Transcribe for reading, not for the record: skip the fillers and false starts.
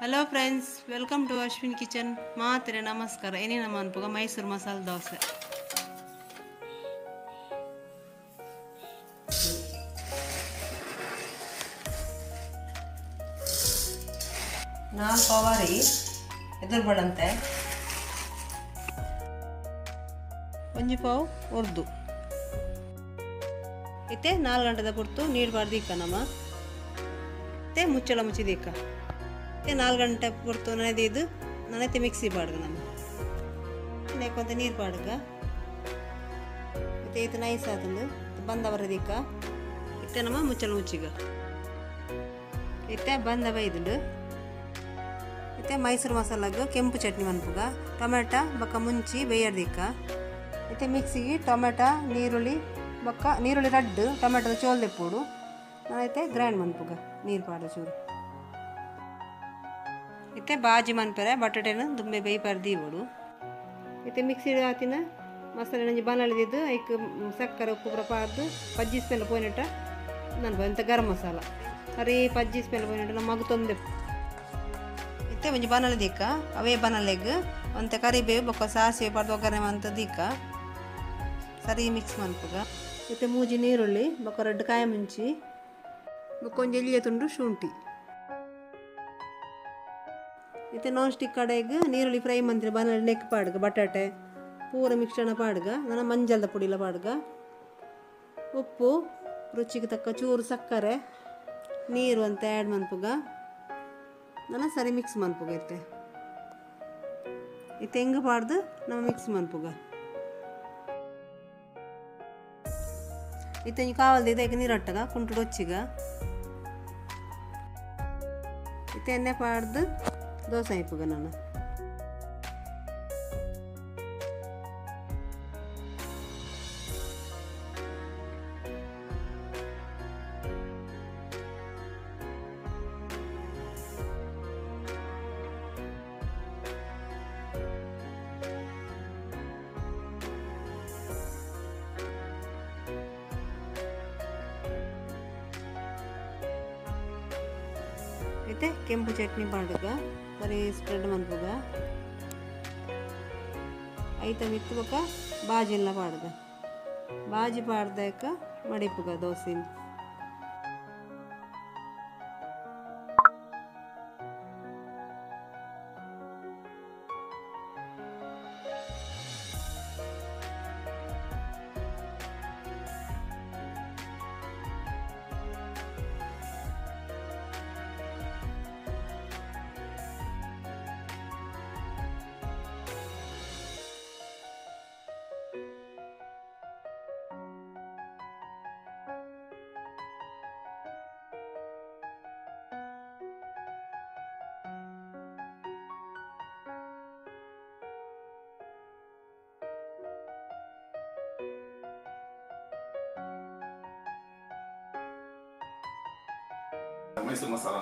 Hello friends, welcome to Ashwin kitchen. ಮಾತ್ರೆ ನಮಸ್ಕಾರ. ಏನೇನು ಅನ್ಪುಗ ಮೈಸೂರು ಮಸಾಲೆ ದೋಸೆ. ನಾಲ್ಕು ಅವರಿ ಎದುರು ಬಡಂತೆ ಒಂಜಿ ಪಾವು ಉರ್ದು ಇತ್ತೆ 4 ಗಂಟೆದ ಪುರ್ತು ನೀರು ಬಾರ್ದಿಕ್ಕ ನಮ್ಮ ಮತ್ತೆ ಮುಚ್ಚಳ ಮುಚ್ಚಿದಿಕ್ಕ ಮತ್ತೆ 4 ಗಂಟೆ ಪುರ್ತು ನೆನೆದಿದ್ದು ನನೆತ್ತೆ ಮಿಕ್ಸಿ ಪಾಡ್ಗ ನಮ್ಮ ನೆಕ್ಕೊಂತ ನೀರು ಪಾಡ್ಗ ಮತ್ತೆ ಇದು ನೈಸ್ ಆತಂದು ಬಂದವರದಿಕ್ಕ ಇತ್ತೆ ನಮ್ಮ ಮುಚ್ಚಳ ಮುಚ್ಚಿಗ ಇತ್ತೆ ಬಂದ ಬೈದುಂಡು ಇತ್ತೆ ಮೈಸೂರು ಮಸಾಲಾಗ ಕೆಂಪು ಚಟ್ನಿ ಮನ್ಪುಗ ಟೊಮೆಟೊ ಬೊಕ್ಕ ಮುಂಚಿ ಬೇಯರ್ದಿಕ್ಕ ಇತ್ತೆ ಮಿಕ್ಸಿಗೆ ಟೊಮೆಟೊ ನೀರುಳ್ಳಿ ಬೊಕ್ಕ ನೀರುಳ್ಳಿ ರಡ್ಡು ಟೊಮೆಟೊದ ಚೋಲ್ ತೆಪ್ಪುಡು ನಾನೈತೆ ಗ್ರೈಂಡ್ ಮನ್ಪುಗ ನೀರು ಪಾಡು ಚೂರು ಇತ್ತೆ ಬಾಜಿ ಮನ್ಪರೆ ಬಟಾಟೆನ ದುಂಬೆ ಬೇಯಿ ಪರ್ದಿಬೋಡು ಇತ್ತೆ ಮಿಕ್ಸಿ ಹಾತಿನ ಮಸಾಲೆ ನಂಜಿ ಬಾಣಲಿದಿದ್ದು ಐಕ್ ಸಕ್ಕರೆ ಉಪ್ಪು ಪೂರ ಪಾರ್ದು ಪಜ್ಜಿ ಸ್ಮೆಲ್ ಪೋಯ್ನಿಟ್ಟ ನನ್ಪ ಎಂತ ಗರಂ ಮಸಾಲ ಸರಿ ಪಜ್ಜಿ ಸ್ಮೆಲ್ ಪೋಯ್ನಿಟ್ಟ ನಮ್ಮ ಮಗು ತೊಂದೆ ಇತ್ತೆ ಒಂಜಿ ಬಾಣಲೆ ದಿಕ್ಕ ಅವೇ ಬಾಣಲೆಗ್ ಒಂತೆ ಕರಿಬೇವು ಬೊಕ್ಕ ಸಾಸಿವೆ ಪಾಡ್ದು ಒಗ್ಗರಣೆ ಮಂತ ದಿಕ್ಕ ಸರಿ ಮಿಕ್ಸ್ ಮನ್ಪುಗ ಇತ್ತೆ ಮೂಜಿ ನೀರುಳ್ಳಿ ಬೊಕ್ಕ ರೆಡ್ ಕಾಯಿ ಮುಂಚಿ ಬೊಕ್ಕ ಒಂಜಿ ಎಲ್ಲಿಯ ತುಂಡು ಶುಂಠಿ ಇತ್ತೆ ನಾನ್ ಸ್ಟಿಕ್ ಕಡೆಗೆ ನೀರುಳ್ಳಿ ಫ್ರೈ ಮಂತಿನ ಬಾಣಲೆ ನೆಕ್ ಪಾಡ್ಗ ಬಟಾಟೆ ಪೂರ ಮಿಕ್ಸ್ಚರ್ನ ಪಾಡ್ಗ ನನ್ನ ಮಂಜಲ್ದ ಪುಡಿಲ ಪಾಡ್ಗ ಉಪ್ಪು ರುಚಿಗೆ ತಕ್ಕ ಚೂರು ಸಕ್ಕರೆ ನೀರು ಅಂತ ಆ್ಯಡ್ ಮನ್ಪುಗ ನನ್ನ ಸರಿ ಮಿಕ್ಸ್ ಮನ್ಪುಗ ಇತ್ತೆ ಇತ್ತೆ ಹೆಂಗೆ ಪಾಡ್ದು ನಾವು ಮಿಕ್ಸ್ ಮನ್ಪುಗ ಇತ್ತೆ ಕಾವಲ್ದು ಇದಕ್ಕೆ ನೀರು ಹಟ್ಟಗ ಕುಂಟು ಒಚ್ಚಿಗ ಇತ್ತೆ ಎಣ್ಣೆ ಪಾಡ್ದು ದೋಸೆ ಇಪ್ಪುಗ ನಾನು ಇತ್ತೆ ಕೆಂಪು ಚಟ್ನಿ ಪಾಡ್ಗ ಸರಿ ಸ್ಪ್ರೆಡ್ ಮನ್ಪುಗ ಐತ ಮಿತ್ತು ಬೊಕ್ಕ ಬಾಜಿ ಎಲ್ಲ ಪಾಡ್ಗ ಬಾಜಿ ಪಾಡ್ದಕ್ಕ ಮಡಿಪುಗ ದೋಸೆ ಮೈಸೂರು ಮಸಾಲ